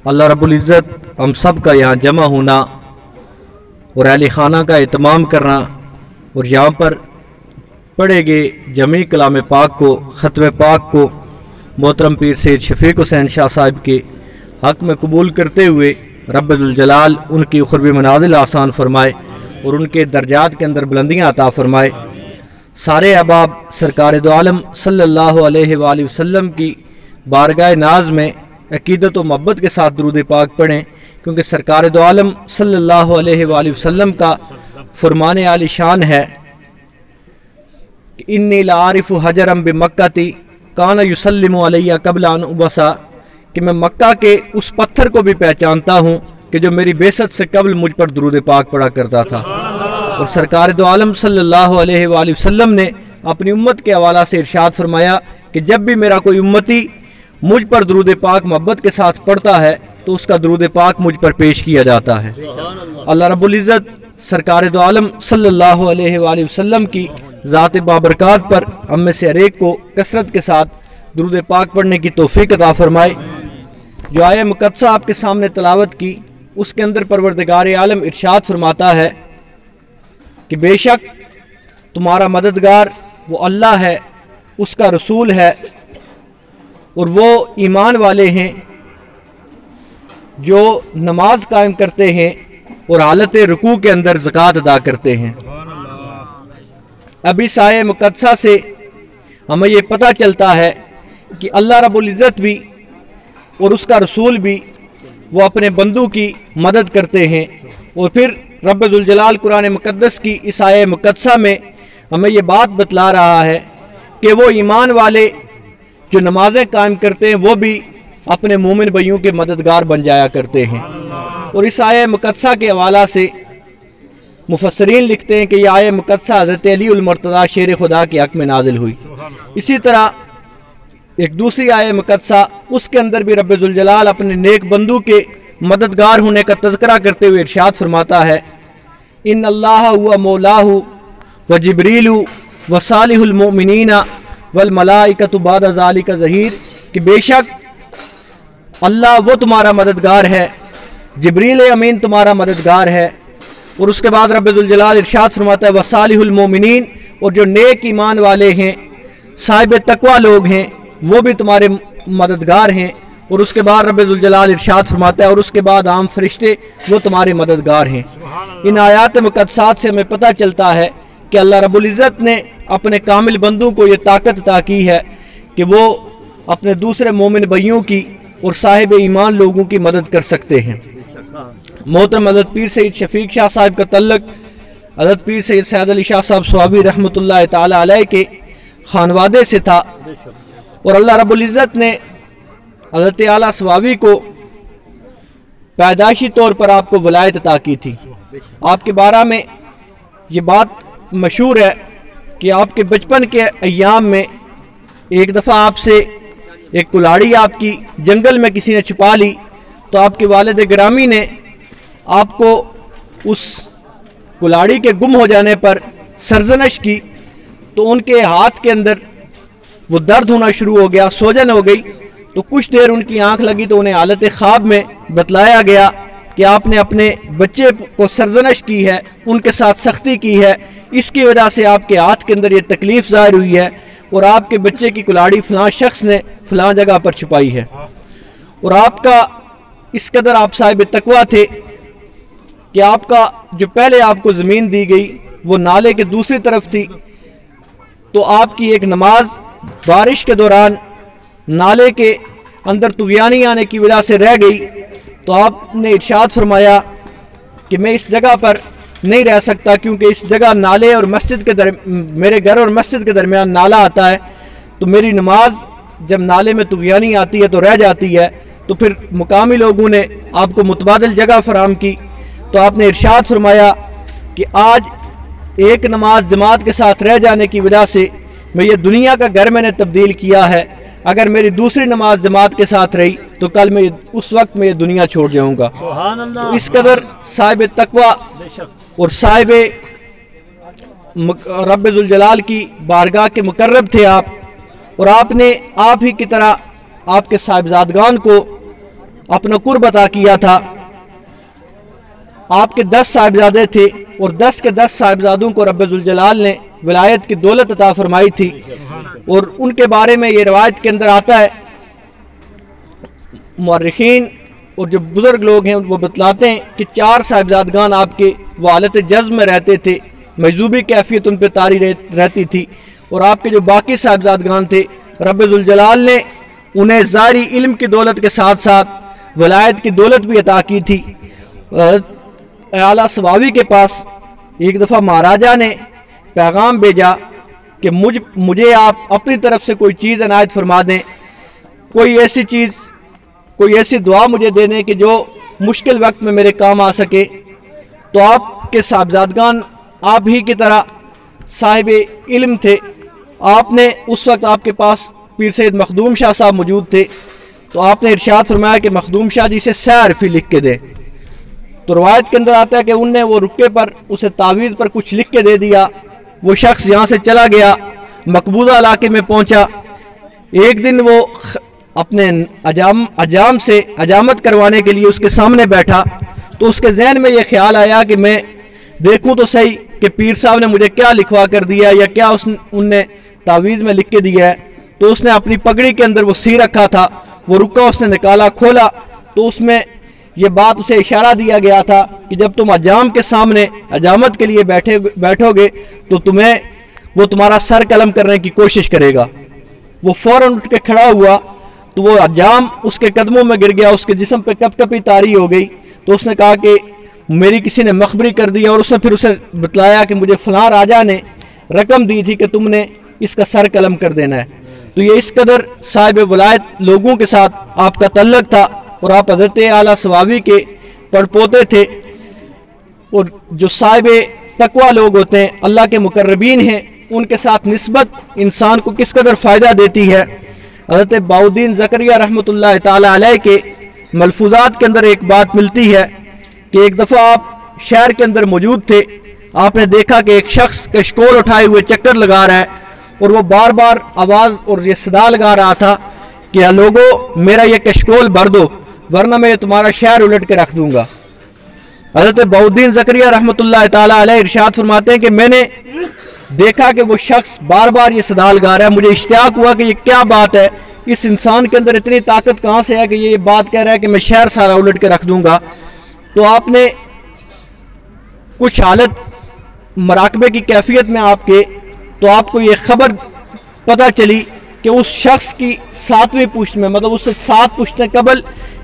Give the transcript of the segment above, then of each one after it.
अल्लाह रब्बुल इज़्ज़त हम सब का यहाँ जमा होना और अहले खाना का एहतमाम करना और यहाँ पर पढ़े गए जमी कलाम पाक को, ख़त्म पाक को मोहतरम पीर सैयद शफीक हुसैन शाह साहिब के हक़ में कबूल करते हुए रब्बुल जलाल उनकी उखरवी मनाज़िल आसान फरमाए और उनके दर्जात के अंदर बुलंदियाँ अता फरमाए। सारे अहबाब सरकार दो आलम सल्लल्लाहु अलैहि वसल्लम की बारगाह नाज में अकीदत व मोहब्बत के साथ दुरूद पाक पढ़ें, क्योंकि सरकार दो आलम सल्लल्लाहु अलैहि वसल्लम का फरमान आली शान है कि इन्नी लारिफु हजरम बिमक्कती काना युसल्लिमु अलैया क़ब्ल अन उबसा, कि मैं मक्का के उस पत्थर को भी पहचानता हूँ कि जो मेरी बेसत से कबल मुझ पर दुरूद पाक पढ़ा करता था। और सरकार दो आलम सल्लल्लाहु अलैहि वसल्लम ने अपनी उम्मत के हवाला से इरशाद फरमाया कि जब भी मेरा कोई उम्मती मुझ पर दुरूद पाक मोहब्बत के साथ पढ़ता है तो उसका दुरूद पाक मुझ पर पेश किया जाता है। अल्लाह रब्बुल इज़्ज़त सरकार दो आलम सल्लल्लाहु अलैहि वसल्लम की ज़ात बाबरकात पर हम में से हर एक को कसरत के साथ दुरूद पाक पढ़ने की तौफीक अता फरमाए। जो आया मुक़द्दसा आपके सामने तलावत की, उसके अंदर परवरदिगार आलम इरशाद फरमाता है कि बेशक तुम्हारा मददगार वो अल्लाह है, उसका रसूल है और वो ईमान वाले हैं जो नमाज कायम करते हैं और हालत रुकू के अंदर ज़कात अदा करते हैं। अब इस आये मुक़द्दसा से हमें ये पता चलता है कि अल्लाह रब्बुल इज़्ज़त भी और उसका रसूल भी वो अपने बंदों की मदद करते हैं। और फिर रब्बुल जलाल कुरान मुक़द्दस की इस आये मुक़द्दसा में हमें ये बात बतला रहा है कि वो ईमान वाले जो नमाज़ें कायम करते हैं वो भी अपने मोमिन भाइयों के मददगार बन जाया करते हैं। और इस आये मुक़द्दसा के हवाला से मुफस्सरीन लिखते हैं कि यह आये मुक़द्दसा हज़रत अली उल मुर्तज़ा शेर खुदा के हक़ में नाज़िल हुई। इसी तरह एक दूसरी आये मुक़द्दसा, उसके अंदर भी रब्बुल जलाल अपने नेक बंदू के मददगार होने का तज़किरा करते हुए इरशाद फरमाता है इन्न अल्लाह हुवा मौलाहु व जिब्रीलु व सालिहुल मोमिनीना वल मलाइकतु बादा ज़ालिका ज़हीर, कि बेशक अल्लाह वो तुम्हारा मददगार है, जिब्रील अमीन तुम्हारा मददगार है। और उसके बाद रब्बुल जलाल इरशाद फरमाता है व सालिहुल मोमिनीन, और जो नेक ईमान वाले हैं, साहिब तकवा लोग हैं, वो भी तुम्हारे मददगार हैं। और उसके बाद रब्बुल जलाल इरशाद फरमाता है और उसके बाद आम फरिश्ते वो तुम्हारे मददगार हैं। इन आयात मुक़द्दसात से हमें पता चलता है कि अल्लाह रब्बुल इज़्ज़त ने अपने कामिल बंदों को ये ताकत अता की है कि वो अपने दूसरे मोमिन भाइयों की और साहिब ईमान लोगों की मदद कर सकते हैं। मोहतरम हज़रत पीर सैयद शफीक शाह साहिब का तल्लुक़ हज़रत पीर सैयद सैयद अली शाह साहब स्वाबी रहमतुल्लाह ताला अलैह के खानवादे से था और अल्लाह रब्बुल इज़्ज़त ने हज़रत आला स्वाबी को पैदाइशी तौर पर आपको वलायत अता की थी। आपके बारे में ये बात मशहूर है कि आपके बचपन के अय्याम में एक दफ़ा आपसे एक कुल्हाड़ी आपकी जंगल में किसी ने छुपा ली, तो आपके वालिद गिरामी ने आपको उस कुल्हाड़ी के गुम हो जाने पर सरजनश की, तो उनके हाथ के अंदर वो दर्द होना शुरू हो गया, सोजन हो गई। तो कुछ देर उनकी आंख लगी तो उन्हें हालत ख्वाब में बतलाया गया कि आपने अपने बच्चे को सरजनश की है, उनके साथ सख्ती की है, इसकी वजह से आपके हाथ के अंदर ये तकलीफ़ ज़ाहिर हुई है और आपके बच्चे की कुल्हाड़ी फ़लाँ शख्स ने फ़लाँ जगह पर छुपाई है। और आपका इस कदर आप साहिब तकवा थे कि आपका जो पहले आपको ज़मीन दी गई वो नाले के दूसरी तरफ थी, तो आपकी एक नमाज बारिश के दौरान नाले के अंदर तुग़यानी आने की वजह से रह गई, तो आपने इरशाद फरमाया कि मैं इस जगह पर नहीं रह सकता, क्योंकि इस जगह नाले और मस्जिद के मेरे घर और मस्जिद के दरमियान नाला आता है, तो मेरी नमाज जब नाले में तुग़यानी आती है तो रह जाती है। तो फिर मुकामी लोगों ने आपको मुतबादिल जगह फराहम की, तो आपने इरशाद फरमाया कि आज एक नमाज जमात के साथ रह जाने की वजह से मैं ये दुनिया का घर मैंने तब्दील किया है, अगर मेरी दूसरी नमाज जमात के साथ रही तो कल मैं उस वक्त मैं ये दुनिया छोड़ जाऊंगा। तो इस कदर साहिब तकवा और साहिब रब्बुल जलाल की बारगाह के मुकर्रब थे आप, और आपने आप ही की तरह आपके साहिबजादगान को अपना कुर्ब अता किया था। आपके 10 साहिबजादे थे और 10 के 10 साहिबजादों को रब ज़ुल जलाल ने विलायत की दौलत अता फरमाई थी। और उनके बारे में ये रवायत के अंदर आता है, मुअर्रिखीन और जो बुज़ुर्ग लोग हैं वो बतलाते हैं कि 4 साहिबजादगान आपके वो हालत जज़्ब में रहते थे, मजूबी कैफियत उन पर तारी रहती थी। और आपके जो बाकी साहिबजादगान थे रब ज़ुल जलाल ने उन्हें ज़ाहिरी इल्म की दौलत के साथ साथ वलायत की दौलत भी अता की थी। आला सवावी के पास एक दफ़ा महाराजा ने पैगाम भेजा कि मुझे आप अपनी तरफ से कोई चीज़ अनायत फरमा दें, कोई ऐसी चीज़, कोई ऐसी दुआ मुझे दे दें कि जो मुश्किल वक्त में मेरे काम आ सके। तो आपके साहबजादगान आप ही की तरह साहिब इल्म थे। आपने उस वक्त आपके पास पीर सैयद मखदूम शाह साहब मौजूद थे, तो आपने इरशाद फरमाया कि मखदूम शाह जी से सैरफी लिख के दे। तो रवायत के अंदर आता है कि उनने वो रुके पर उसे तावीज़ पर कुछ लिख के दे दिया। वो शख्स यहाँ से चला गया, मकबूजा इलाके में पहुँचा। एक दिन वो अपने अजाम से अजामत करवाने के लिए उसके सामने बैठा, तो उसके जहन में ये ख्याल आया कि मैं देखूं तो सही कि पीर साहब ने मुझे क्या लिखवा कर दिया या क्या उनने तावीज़ में लिख के दिया है। तो उसने अपनी पगड़ी के अंदर वो सी रखा था, वो रुका, उसने निकाला, खोला, तो उसमें ये बात उसे इशारा दिया गया था कि जब तुम अजाम के सामने अजामत के लिए बैठोगे तो तुम्हें वो तुम्हारा सर कलम करने की कोशिश करेगा। वो फौरन उठ के खड़ा हुआ, तो वो अजाम उसके कदमों में गिर गया, उसके जिस्म पे कपकपी तारी हो गई। तो उसने कहा कि मेरी किसी ने मखबरी कर दी, और उसने फिर उसे बतलाया कि मुझे फलां राजा ने रकम दी थी कि तुमने इसका सर कलम कर देना है। तो ये इस कदर साहिब वलायत लोगों के साथ आपका तल्लक था, और आप हज़रत आला सवावी के पड़पोते थे। और जो साहिब तकवा लोग होते हैं, अल्लाह के मुकर्रबीन हैं, उनके साथ निस्बत इंसान को किस कदर फ़ायदा देती है। हज़रत बाउद्दीन ज़करिया रहमतुल्लाह ताला अलैह के मलफूज़ात के अंदर एक बात मिलती है कि एक दफ़ा आप शहर के अंदर मौजूद थे, आपने देखा कि एक शख्स कशकोल उठाए हुए चक्कर लगा रहा है, और वो बार बार आवाज़ और ये सदा लगा रहा था कि लोगों मेरा ये कशकोल भर दो, वरना मैं तुम्हारा शहर उलट के रख दूंगा। हज़रत बाउद्दीन ज़करिया रहमतुल्लाह ताला अलैह इरशाद फरमाते हैं कि मैंने देखा कि वो शख्स बार बार ये सदा लगा रहा है। मुझे इश्तियाक हुआ कि ये क्या बात है, इस इंसान के अंदर इतनी ताकत कहाँ से है कि ये बात कह रहा है कि मैं शहर सारा उलट के रख दूंगा। तो आपने कुछ हालत मराकबे की कैफियत में आपके, तो आपको ये खबर पता चली कि उस शख्स की 7वीं पुश्त में, मतलब उससे 7 पुश्तें कबल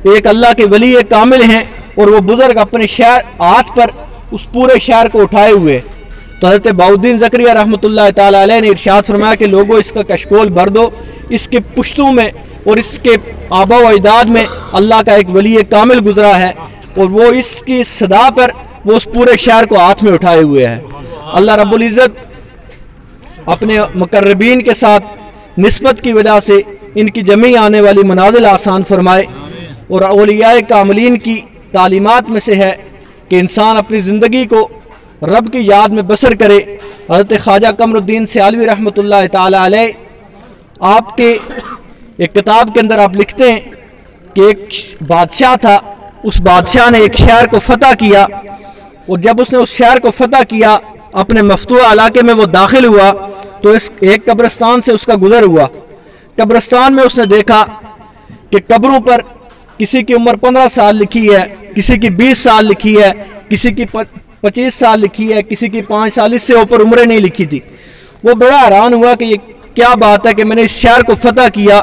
एक अल्लाह के वली कामिल हैं, और वो बुजुर्ग अपने शहर हाथ पर उस पूरे शहर को उठाए हुए। तो हज़रत बाउद्दीन ज़करिया रहमतुल्लाह ताला अलैह ने इरशाद फरमाया कि लोगों इसका कशकोल भर दो, इसके पुश्तों में और इसके आबा व अजदाद में अल्लाह का एक वली कामिल गुजरा है, और वो इसकी सदा पर वो उस पूरे शहर को हाथ में उठाए हुए है। अल्लाह रब्बुल इज़्ज़त अपने मुकर्रबीन के साथ निस्बत की वजह से इनकी जमी आने वाली मनाजिल आसान फरमाए। और औलिया कामिलीन की तालीमात में से है कि इंसान अपनी ज़िंदगी को रब की याद में बसर करे। हज़रत ख्वाजा कमरुद्दीन सियालवी रहमतुल्लाह ताला अलैह आपके एक किताब के अंदर आप लिखते हैं कि एक बादशाह था, उस बादशाह ने एक शहर को फतह किया, और जब उसने उस शहर को फतह किया, अपने मफतूह इलाके में वो दाखिल हुआ, तो इस एक कब्रिस्तान से उसका गुजर हुआ। कब्रिस्तान में उसने देखा कि कब्रों पर किसी की उम्र 15 साल लिखी है, किसी की 20 साल लिखी है, किसी की 25 साल लिखी है, किसी की 5 साल, इससे ऊपर उम्रें नहीं लिखी थी। वो बड़ा हैरान हुआ कि ये क्या बात है कि मैंने इस शहर को फतह किया,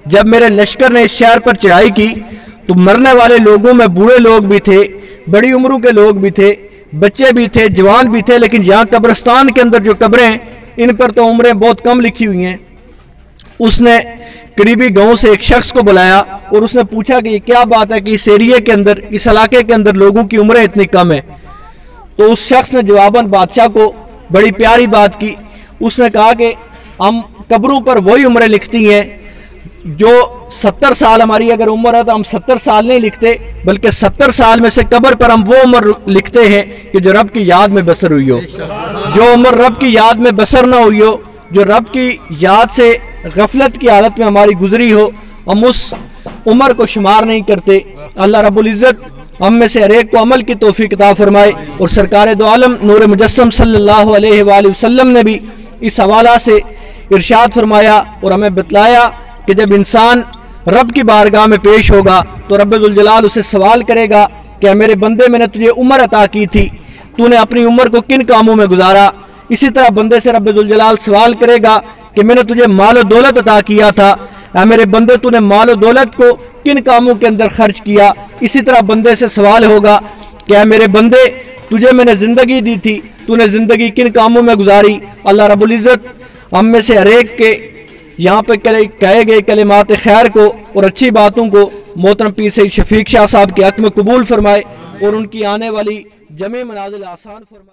जब मेरे लश्कर ने इस शहर पर चढ़ाई की तो मरने वाले लोगों में बूढ़े लोग भी थे, बड़ी उम्रों के लोग भी थे, बच्चे भी थे, जवान भी थे, लेकिन यहाँ कब्रिस्तान के अंदर जो कब्रें हैं इन पर तो उम्रें बहुत कम लिखी हुई हैं। उसने करीबी गांव से एक शख्स को बुलाया और उसने पूछा कि ये क्या बात है कि इस एरिया के अंदर, इस इलाके के अंदर लोगों की उम्रें इतनी कम है। तो उस शख्स ने जवाबन बादशाह को बड़ी प्यारी बात की। उसने कहा कि हम कब्रों पर वही उम्रें लिखती हैं जो 70 साल हमारी अगर उम्र है तो हम 70 साल नहीं लिखते, बल्कि 70 साल में से कब्र पर हम वो उम्र लिखते हैं कि जो रब की याद में बसर हुई हो। जो उम्र रब की याद में बसर ना हुई हो, जो रब की याद से गफलत की हालत में हमारी गुजरी हो, हम उस عمر کو شمار نہیں کرتے۔ اللہ رب العزت ہم میں سے ہر ایک کو عمل کی توفیق عطا فرمائے، اور سرکار دو عالم نور مجسم صلی اللہ علیہ وآلہ وسلم نے بھی اس حوالہ سے ارشاد فرمایا اور ہمیں بتلایا کہ جب انسان رب کی بارگاہ میں پیش ہوگا تو رب ذوالجلال اسے سوال کرے گا کہ میرے بندے، میں نے تجھے عمر عطا کی تھی، تو نے اپنی عمر کو کن کاموں میں گزارا؟ اسی طرح بندے سے رب ذوالجلال سوال کرے گا کہ میں نے تجھے مال و دولت عطا کیا تھا، اے میرے بندے تو نے مال و دولت کو کن کاموں کے اندر خرچ کیا؟ اسی طرح بندے سے سوال ہوگا کہ اے میرے بندے، تجھے میں نے زندگی دی تھی، تو نے زندگی کن کاموں میں گزاری؟ اللہ رب العزت ہم میں سے ہر ایک کے یہاں پہ کہے گئے کلمات خیر کو اور اچھی باتوں کو محترم پیر سید شفیق شاہ صاحب کے حق میں قبول فرمائے، اور ان کی آنے والی جمع منازل آسان فرمائے۔